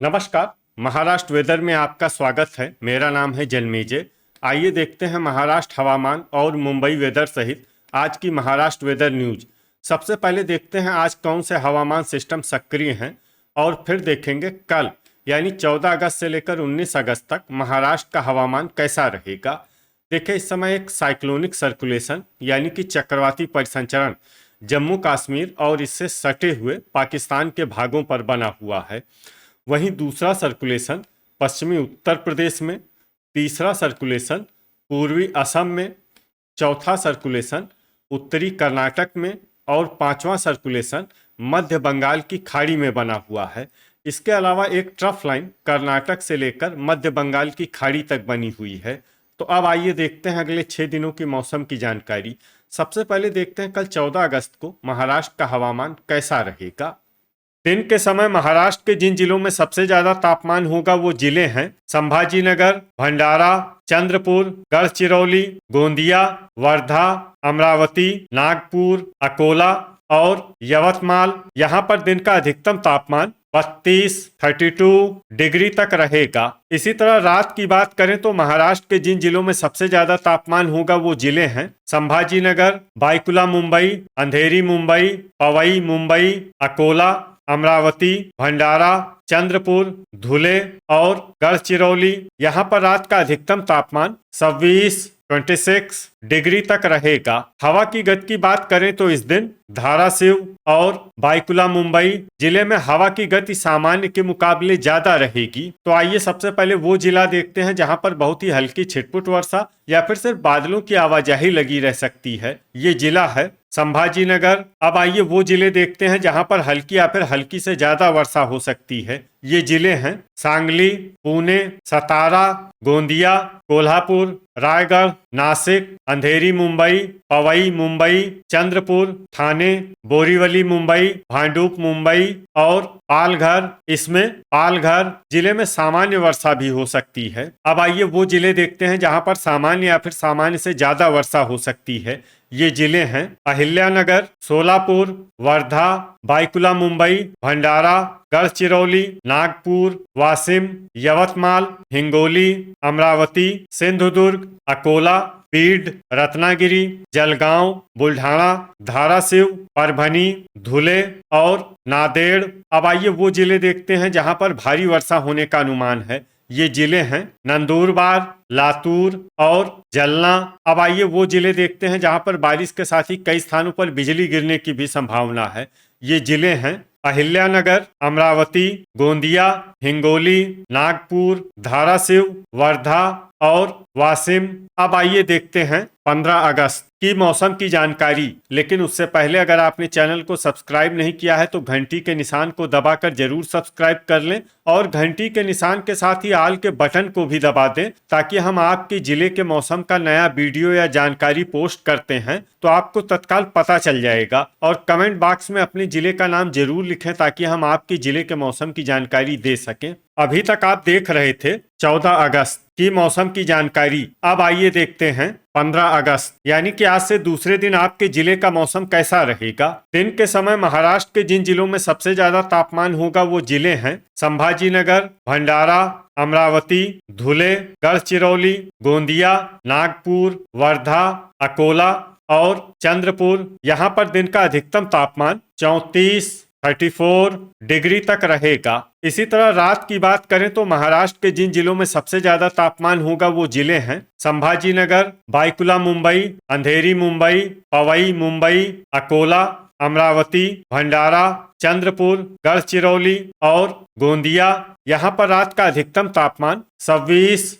नमस्कार। महाराष्ट्र वेदर में आपका स्वागत है। मेरा नाम है जन्मेजय। आइए देखते हैं महाराष्ट्र हवामान और मुंबई वेदर सहित आज की महाराष्ट्र वेदर न्यूज। सबसे पहले देखते हैं आज कौन से हवामान सिस्टम सक्रिय हैं और फिर देखेंगे कल यानी 14 अगस्त से लेकर 19 अगस्त तक महाराष्ट्र का हवामान कैसा रहेगा। देखिए, इस समय एक साइक्लोनिक सर्कुलेशन यानी कि चक्रवाती परिसंचरण जम्मू कश्मीर और इससे सटे हुए पाकिस्तान के भागों पर बना हुआ है। वहीं दूसरा सर्कुलेशन पश्चिमी उत्तर प्रदेश में, तीसरा सर्कुलेशन पूर्वी असम में, चौथा सर्कुलेशन उत्तरी कर्नाटक में और पांचवा सर्कुलेशन मध्य बंगाल की खाड़ी में बना हुआ है। इसके अलावा एक ट्रफ लाइन कर्नाटक से लेकर मध्य बंगाल की खाड़ी तक बनी हुई है। तो अब आइए देखते हैं अगले 6 दिनों की मौसम की जानकारी। सबसे पहले देखते हैं कल 14 अगस्त को महाराष्ट्र का हवामान कैसा रहेगा। दिन के समय महाराष्ट्र के जिन जिलों में सबसे ज्यादा तापमान होगा वो जिले हैं संभाजीनगर, भंडारा, चंद्रपुर, गढ़चिरौली, गोंदिया, वर्धा, अमरावती, नागपुर, अकोला और यवतमाल। यहाँ पर दिन का अधिकतम तापमान 32 डिग्री तक रहेगा। इसी तरह रात की बात करें तो महाराष्ट्र के जिन जिलों में सबसे ज्यादा तापमान होगा वो जिले हैं संभाजीनगर, बायकुला मुंबई, अंधेरी मुंबई, पवई मुंबई, अकोला, अमरावती, भंडारा, चंद्रपुर, धुले और गढ़चिरौली। यहाँ पर रात का अधिकतम तापमान 26 डिग्री तक रहेगा। हवा की गति की बात करें तो इस दिन धाराशिव और बायकुला मुंबई जिले में हवा की गति सामान्य के मुकाबले ज्यादा रहेगी। तो आइए सबसे पहले वो जिला देखते हैं जहां पर बहुत ही हल्की छिटपुट वर्षा या फिर सिर्फ बादलों की आवाजाही लगी रह सकती है। ये जिला है संभाजीनगर। अब आइए वो जिले देखते हैं जहां पर हल्की या फिर हल्की से ज्यादा वर्षा हो सकती है। ये जिले हैं सांगली, पुणे, सतारा, गोंदिया, कोल्हापुर, रायगढ़, नासिक, अंधेरी मुंबई, पवई मुंबई, चंद्रपुर, ठाणे, बोरीवली मुंबई, भांडुप मुंबई और पालघर। इसमें पालघर जिले में सामान्य वर्षा भी हो सकती है। अब आइए वो जिले देखते हैं जहां पर सामान्य या फिर सामान्य से ज्यादा वर्षा हो सकती है। ये जिले हैं अहिल्यानगर, सोलापुर, वर्धा, बायकुला मुंबई, भंडारा, गढ़चिरौली, नागपुर, वाशिम, यवतमाल, हिंगोली, अमरावती, सिंधुदुर्ग, अकोला, बीड, रत्नागिरी, जलगांव, बुल्ढाना, धाराशिव, परभनी, धुले और नांदेड़। अब आइए वो जिले देखते हैं जहां पर भारी वर्षा होने का अनुमान है। ये जिले हैं नंदुरबार, लातूर और जलना। अब आइए वो जिले देखते हैं जहां पर बारिश के साथ ही कई स्थानों पर बिजली गिरने की भी संभावना है। ये जिले हैं अहिल्यानगर, अमरावती, गोंदिया, हिंगोली, नागपुर, धाराशिव, वर्धा और वाशिम। अब आइए देखते हैं 15 अगस्त की मौसम की जानकारी। लेकिन उससे पहले अगर आपने चैनल को सब्सक्राइब नहीं किया है तो घंटी के निशान को दबाकर जरूर सब्सक्राइब कर लें और घंटी के निशान के साथ ही आल के बटन को भी दबा दें ताकि हम आपके जिले के मौसम का नया वीडियो या जानकारी पोस्ट करते हैं तो आपको तत्काल पता चल जाएगा। और कमेंट बॉक्स में अपने जिले का नाम जरूर लिखें ताकि हम आपके जिले के मौसम की जानकारी दे सकें। अभी तक आप देख रहे थे 14 अगस्त की मौसम की जानकारी। अब आइए देखते हैं 15 अगस्त यानी कि आज से दूसरे दिन आपके जिले का मौसम कैसा रहेगा। दिन के समय महाराष्ट्र के जिन जिलों में सबसे ज्यादा तापमान होगा वो जिले हैं संभाजीनगर, भंडारा, अमरावती, धुले, गढ़चिरौली, गोंदिया, नागपुर, वर्धा, अकोला और चंद्रपुर। यहाँ पर दिन का अधिकतम तापमान 34 डिग्री तक रहेगा। इसी तरह रात की बात करें तो महाराष्ट्र के जिन जिलों में सबसे ज्यादा तापमान होगा वो जिले हैं संभाजीनगर, बायकुला मुंबई, अंधेरी मुंबई, पवई मुंबई, अकोला, अमरावती, भंडारा, चंद्रपुर, गढ़चिरौली और गोंदिया। यहाँ पर रात का अधिकतम तापमान 26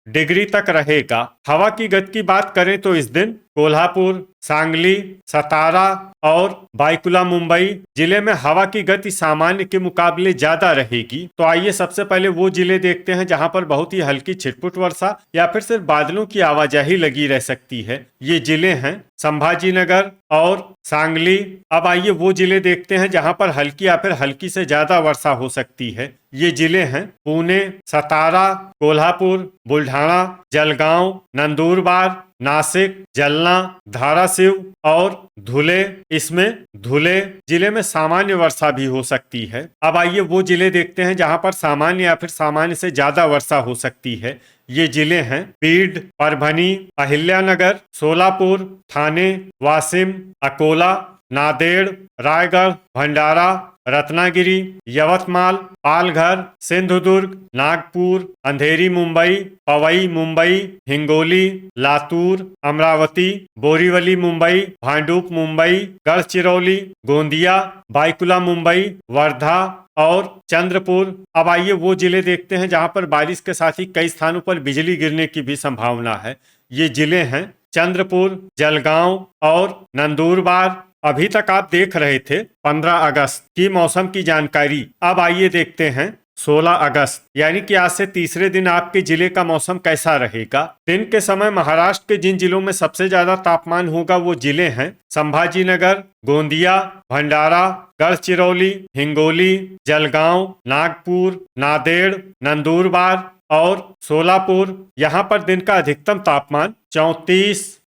डिग्री तक रहेगा। हवा की गति की बात करें तो इस दिन कोल्हापुर, सांगली, सतारा और बायकुला मुंबई जिले में हवा की गति सामान्य के मुकाबले ज्यादा रहेगी। तो आइए सबसे पहले वो जिले देखते हैं जहां पर बहुत ही हल्की छिटपुट वर्षा या फिर सिर्फ बादलों की आवाजाही लगी रह सकती है। ये जिले हैं संभाजीनगर और सांगली। अब आइए वो जिले देखते हैं जहां पर हल्की या फिर हल्की से ज्यादा वर्षा हो सकती है। ये जिले हैं पुणे, सतारा, कोल्हापुर, बुल्ढाना, जलगांव, नंदुरबार, नासिक, जलना, धाराशिव और धुले। इसमें धुले जिले में सामान्य वर्षा भी हो सकती है। अब आइए वो जिले देखते हैं जहां पर सामान्य या फिर सामान्य से ज्यादा वर्षा हो सकती है। ये जिले हैं पीड, परभनी, अहिल्यानगर, सोलापुर, थाने, वाशिम, अकोला, नांदेड़, रायगढ़, भंडारा, रत्नागिरी, यवतमाल, पालघर, सिंधुदुर्ग, नागपुर, अंधेरी मुंबई, पवई मुंबई, हिंगोली, लातूर, अमरावती, बोरीवली मुंबई, भांडुप मुंबई, गढ़चिरौली, गोंदिया, बाईकुला मुंबई, वर्धा और चंद्रपुर। अब आइए वो जिले देखते हैं जहां पर बारिश के साथ ही कई स्थानों पर बिजली गिरने की भी संभावना है। ये जिले हैं चंद्रपुर, जलगांव और नंदुरबार। अभी तक आप देख रहे थे 15 अगस्त की मौसम की जानकारी। अब आइए देखते हैं 16 अगस्त यानी कि आज से तीसरे दिन आपके जिले का मौसम कैसा रहेगा। दिन के समय महाराष्ट्र के जिन जिलों में सबसे ज्यादा तापमान होगा वो जिले हैं संभाजीनगर, गोंदिया, भंडारा, गढ़चिरौली, हिंगोली, जलगांव, नागपुर, नांदेड़, नंदुरबार और सोलापुर। यहाँ पर दिन का अधिकतम तापमान 34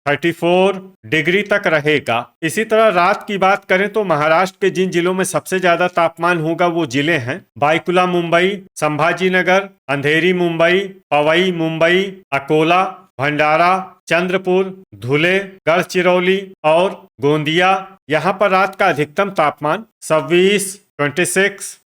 डिग्री तक रहेगा। इसी तरह रात की बात करें तो महाराष्ट्र के जिन जिलों में सबसे ज्यादा तापमान होगा वो जिले हैं बाईकुला मुंबई, संभाजीनगर, अंधेरी मुंबई, पवई मुंबई, अकोला, भंडारा, चंद्रपुर, धुले, गढ़चिरौली और गोंदिया। यहाँ पर रात का अधिकतम तापमान 26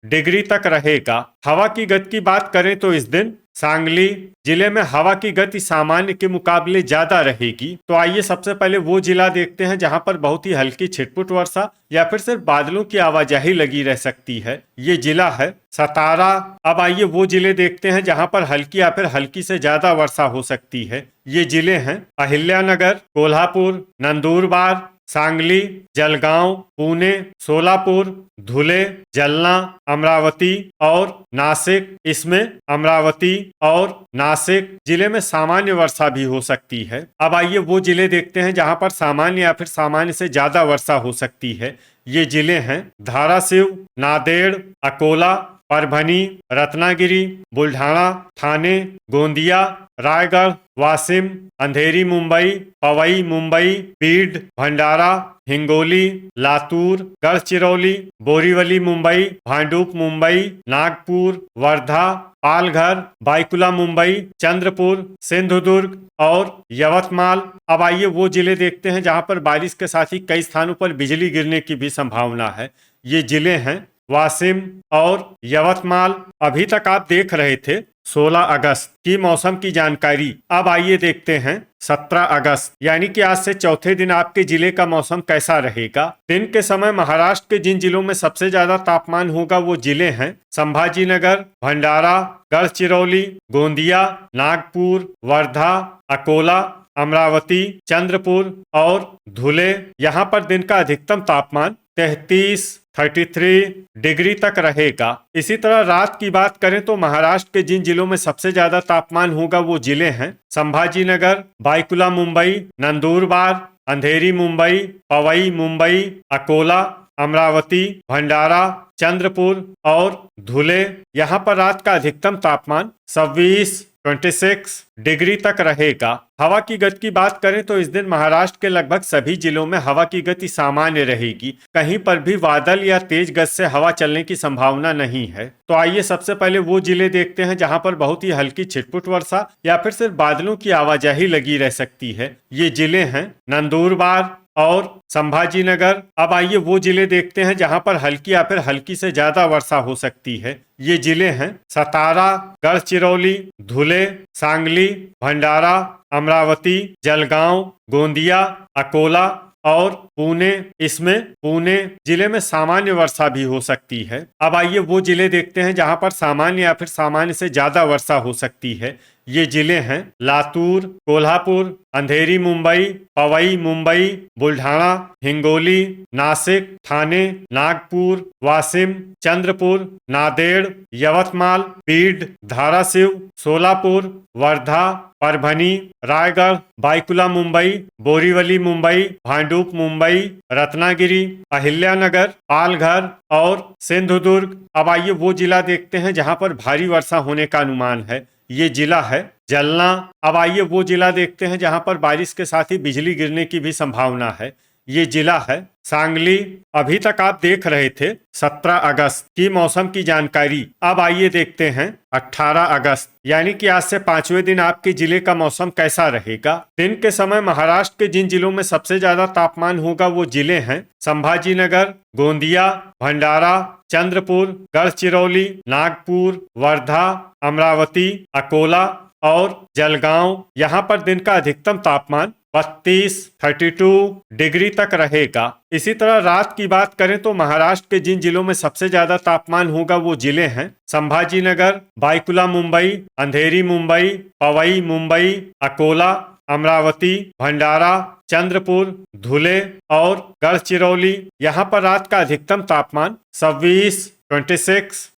डिग्री तक रहेगा। हवा की गति की बात करें तो इस दिन सांगली जिले में हवा की गति सामान्य के मुकाबले ज्यादा रहेगी। तो आइए सबसे पहले वो जिला देखते हैं जहां पर बहुत ही हल्की छिटपुट वर्षा या फिर सिर्फ बादलों की आवाजाही लगी रह सकती है। ये जिला है सतारा। अब आइए वो जिले देखते हैं जहां पर हल्की या फिर हल्की से ज्यादा वर्षा हो सकती है। ये जिले हैं अहिल्यानगर, कोल्हापुर, नंदुरबार, सांगली, जलगांव, पुणे, सोलापुर, धुले, जलना, अमरावती और नासिक। इसमें अमरावती और नासिक जिले में सामान्य वर्षा भी हो सकती है। अब आइए वो जिले देखते हैं जहां पर सामान्य या फिर सामान्य से ज्यादा वर्षा हो सकती है। ये जिले हैं धाराशिव, नांदेड़, अकोला, परभनी, रत्नागिरी, बुल्ढाना, थाने, गोंदिया, रायगढ़, वाशिम, अंधेरी मुंबई, पवई मुंबई, पीड, भंडारा, हिंगोली, लातूर, गढ़चिरौली, बोरीवली मुंबई, भांडुप मुंबई, नागपुर, वर्धा, पालघर, बाईकुला मुंबई, चंद्रपुर, सिंधुदुर्ग और यवतमाल। अब आइए वो जिले देखते हैं जहां पर बारिश के साथ ही कई स्थानों पर बिजली गिरने की भी संभावना है। ये जिले हैं वाशिम और यवतमाल। अभी तक आप देख रहे थे 16 अगस्त की मौसम की जानकारी। अब आइए देखते हैं 17 अगस्त यानी कि आज से चौथे दिन आपके जिले का मौसम कैसा रहेगा। दिन के समय महाराष्ट्र के जिन जिलों में सबसे ज्यादा तापमान होगा वो जिले हैं संभाजीनगर, भंडारा, गढ़चिरौली, गोंदिया, नागपुर, वर्धा, अकोला, अमरावती, चंद्रपुर और धुले। यहाँ पर दिन का अधिकतम तापमान 33 डिग्री तक रहेगा। इसी तरह रात की बात करें तो महाराष्ट्र के जिन जिलों में सबसे ज्यादा तापमान होगा वो जिले हैं संभाजीनगर, बाईकुला मुंबई, नंदुरबार, अंधेरी मुंबई, पवई मुंबई, अकोला, अमरावती, भंडारा, चंद्रपुर और धुले। यहाँ पर रात का अधिकतम तापमान 26 डिग्री तक रहेगा। हवा की गति की बात करें तो इस दिन महाराष्ट्र के लगभग सभी जिलों में हवा की गति सामान्य रहेगी। कहीं पर भी बादल या तेज गति से हवा चलने की संभावना नहीं है। तो आइए सबसे पहले वो जिले देखते हैं जहां पर बहुत ही हल्की छिटपुट वर्षा या फिर सिर्फ बादलों की आवाजाही लगी रह सकती है। ये जिले हैं नंदुरबार और संभाजीनगर। अब आइए वो जिले देखते हैं जहां पर हल्की या फिर हल्की से ज्यादा वर्षा हो सकती है। ये जिले हैं सतारा, गढ़चिरौली, धुले, सांगली, भंडारा, अमरावती, जलगांव, गोंदिया, अकोला और पुणे। इसमें पुणे जिले में सामान्य वर्षा भी हो सकती है। अब आइए वो जिले देखते हैं जहां पर सामान्य या फिर सामान्य से ज्यादा वर्षा हो सकती है। ये जिले हैं लातूर, कोल्हापुर, अंधेरी मुंबई, पवई मुंबई, बुल्ढाना, हिंगोली, नासिक, थाने, नागपुर, वाशिम, चंद्रपुर, नांदेड़, यवतमाल, पीड, धाराशिव, सोलापुर, वर्धा, परभनी, रायगढ़, बाईकुला मुंबई, बोरीवली मुंबई, भांडुप मुंबई, रत्नागिरी, अहिल्यानगर, पालघर और सिंधुदुर्ग। अब आइए वो जिला देखते हैं जहां पर भारी वर्षा होने का अनुमान है। ये जिला है जलना। अब आइए वो जिला देखते हैं जहां पर बारिश के साथ ही बिजली गिरने की भी संभावना है। ये जिला है सांगली। अभी तक आप देख रहे थे 17 अगस्त की मौसम की जानकारी। अब आइए देखते हैं 18 अगस्त यानी कि आज से 5वें दिन आपके जिले का मौसम कैसा रहेगा। दिन के समय महाराष्ट्र के जिन जिलों में सबसे ज्यादा तापमान होगा वो जिले हैं संभाजीनगर, गोंदिया, भंडारा, चंद्रपुर, गढ़चिरौली, नागपुर, वर्धा, अमरावती, अकोला और जलगांव। यहाँ पर दिन का अधिकतम तापमान 32 डिग्री तक रहेगा। इसी तरह रात की बात करें तो महाराष्ट्र के जिन जिलों में सबसे ज्यादा तापमान होगा वो जिले हैं संभाजीनगर, बाईकुला मुंबई, अंधेरी मुंबई, पवई मुंबई, अकोला, अमरावती, भंडारा, चंद्रपुर, धुले और गढ़चिरौली। यहाँ पर रात का अधिकतम तापमान 26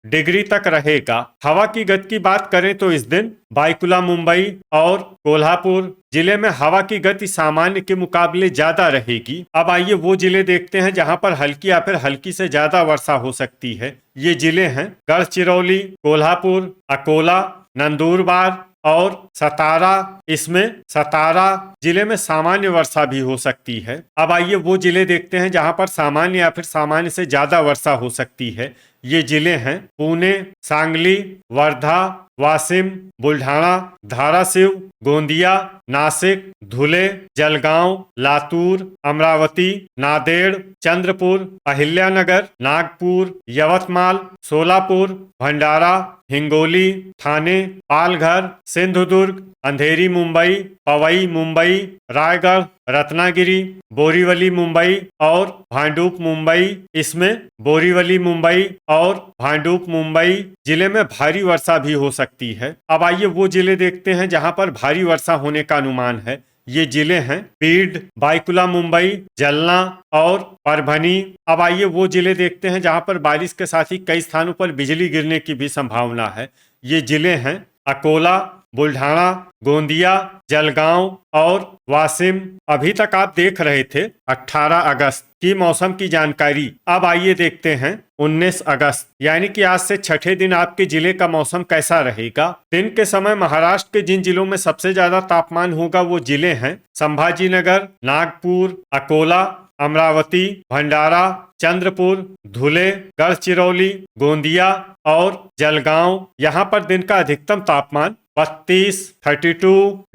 डिग्री तक रहेगा। हवा की गति की बात करें तो इस दिन बाईकुला मुंबई और कोल्हापुर जिले में हवा की गति सामान्य के मुकाबले ज्यादा रहेगी। अब आइए वो जिले देखते हैं जहां पर हल्की या फिर हल्की से ज्यादा वर्षा हो सकती है। ये जिले हैं गढ़चिरौली, कोल्हापुर, अकोला, नंदुरबार और सतारा। इसमें सतारा जिले में सामान्य वर्षा भी हो सकती है। अब आइए वो जिले देखते हैं जहां पर सामान्य या फिर सामान्य से ज्यादा वर्षा हो सकती है। ये जिले हैं पुणे, सांगली, वर्धा, वाशिम, बुल्ढाना, धाराशिव, गोंदिया, नासिक, धुले, जलगांव, लातूर, अमरावती, नांदेड़, चंद्रपुर, अहिल्यानगर, नागपुर, यवतमाल, सोलापुर, भंडारा, हिंगोली, ठाणे, पालघर, सिंधुदुर्ग, अंधेरी मुंबई, पवई मुंबई, रायगढ़, रत्नागिरी, बोरीवली मुंबई और भांडुप मुंबई। इसमें बोरीवली मुंबई और भांडुप मुंबई जिले में भारी वर्षा भी हो सकती है। अब आइए वो जिले देखते हैं जहां पर भारी वर्षा होने का अनुमान है। ये जिले हैं बीड, बाईकुला मुंबई, जलना और परभनी। अब आइए वो जिले देखते हैं जहां पर बारिश के साथ ही कई स्थानों पर बिजली गिरने की भी संभावना है। ये जिले हैं अकोला, बुल्ढाना, गोंदिया, जलगांव और वाशिम। अभी तक आप देख रहे थे 18 अगस्त की मौसम की जानकारी। अब आइए देखते हैं 19 अगस्त यानी कि आज से छठे दिन आपके जिले का मौसम कैसा रहेगा। दिन के समय महाराष्ट्र के जिन जिलों में सबसे ज्यादा तापमान होगा वो जिले हैं संभाजीनगर, नागपुर, अकोला, अमरावती, भंडारा, चंद्रपुर, धुले, गढ़चिरौली, गोंदिया और जलगांव। यहाँ पर दिन का अधिकतम तापमान 32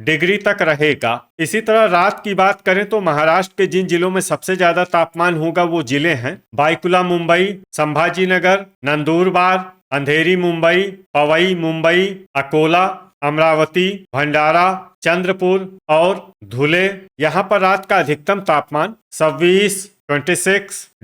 डिग्री तक रहेगा। इसी तरह रात की बात करें तो महाराष्ट्र के जिन जिलों में सबसे ज्यादा तापमान होगा वो जिले हैं बाईकुला मुंबई, संभाजीनगर, नंदुरबार, अंधेरी मुंबई, पवई मुंबई, अकोला, अमरावती, भंडारा, चंद्रपुर और धुले। यहाँ पर रात का अधिकतम तापमान 26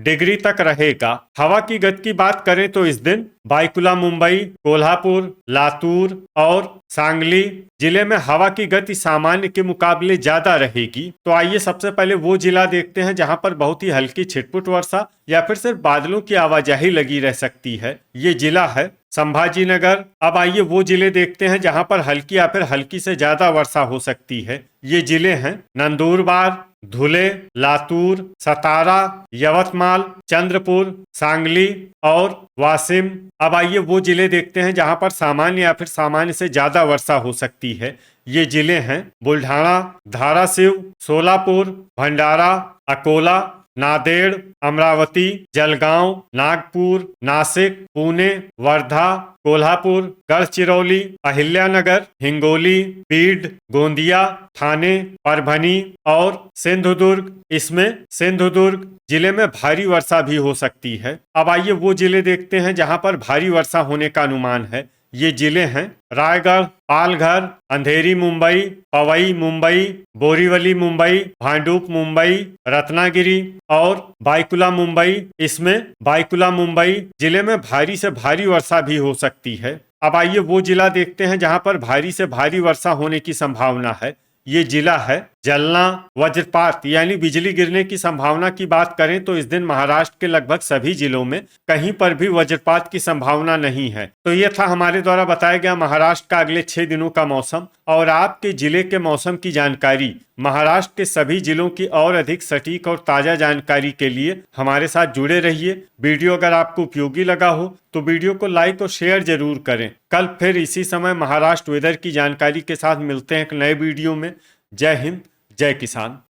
डिग्री तक रहेगा। हवा की गति की बात करें तो इस दिन बाईकुला मुंबई, कोल्हापुर, लातूर और सांगली जिले में हवा की गति सामान्य के मुकाबले ज्यादा रहेगी। तो आइए सबसे पहले वो जिला देखते हैं जहां पर बहुत ही हल्की छिटपुट वर्षा या फिर सिर्फ बादलों की आवाजाही लगी रह सकती है। ये जिला है संभाजीनगर। अब आइए वो जिले देखते हैं जहां पर हल्की या फिर हल्की से ज्यादा वर्षा हो सकती है। ये जिले हैं नंदुरबार, धुले, लातूर, सतारा, यवतमाल, चंद्रपुर, सांगली और वाशिम। अब आइए वो जिले देखते हैं जहां पर सामान्य या फिर सामान्य से ज्यादा वर्षा हो सकती है। ये जिले हैं बुल्ढाना, धाराशिव, सोलापुर, भंडारा, अकोला, नांदेड़, अमरावती, जलगांव, नागपुर, नासिक, पुणे, वर्धा, कोल्हापुर, गढ़चिरौली, अहिल्यानगर, हिंगोली, बीड, गोंदिया, ठाणे, परभनी और सिंधुदुर्ग। इसमें सिंधुदुर्ग जिले में भारी वर्षा भी हो सकती है। अब आइए वो जिले देखते हैं जहां पर भारी वर्षा होने का अनुमान है। ये जिले हैं रायगढ़, पालघर, अंधेरी मुंबई, पवई मुंबई, बोरीवली मुंबई, भांडुप मुंबई, रत्नागिरी और बाईकुला मुंबई। इसमें बाईकुला मुंबई जिले में भारी से भारी वर्षा भी हो सकती है। अब आइए वो जिला देखते हैं जहां पर भारी से भारी वर्षा होने की संभावना है। ये जिला है जलना, वज्रपात यानी बिजली गिरने की संभावना की बात करें तो इस दिन महाराष्ट्र के लगभग सभी जिलों में कहीं पर भी वज्रपात की संभावना नहीं है। तो ये था हमारे द्वारा बताया गया महाराष्ट्र का अगले 6 दिनों का मौसम। और आपके जिले के मौसम की जानकारी, महाराष्ट्र के सभी जिलों की और अधिक सटीक और ताजा जानकारी के लिए हमारे साथ जुड़े रहिए। वीडियो अगर आपको उपयोगी लगा हो तो वीडियो को लाइक और शेयर जरूर करें। कल फिर इसी समय महाराष्ट्र वेदर की जानकारी के साथ मिलते हैं एक नए वीडियो में। जय हिंद, जय किसान।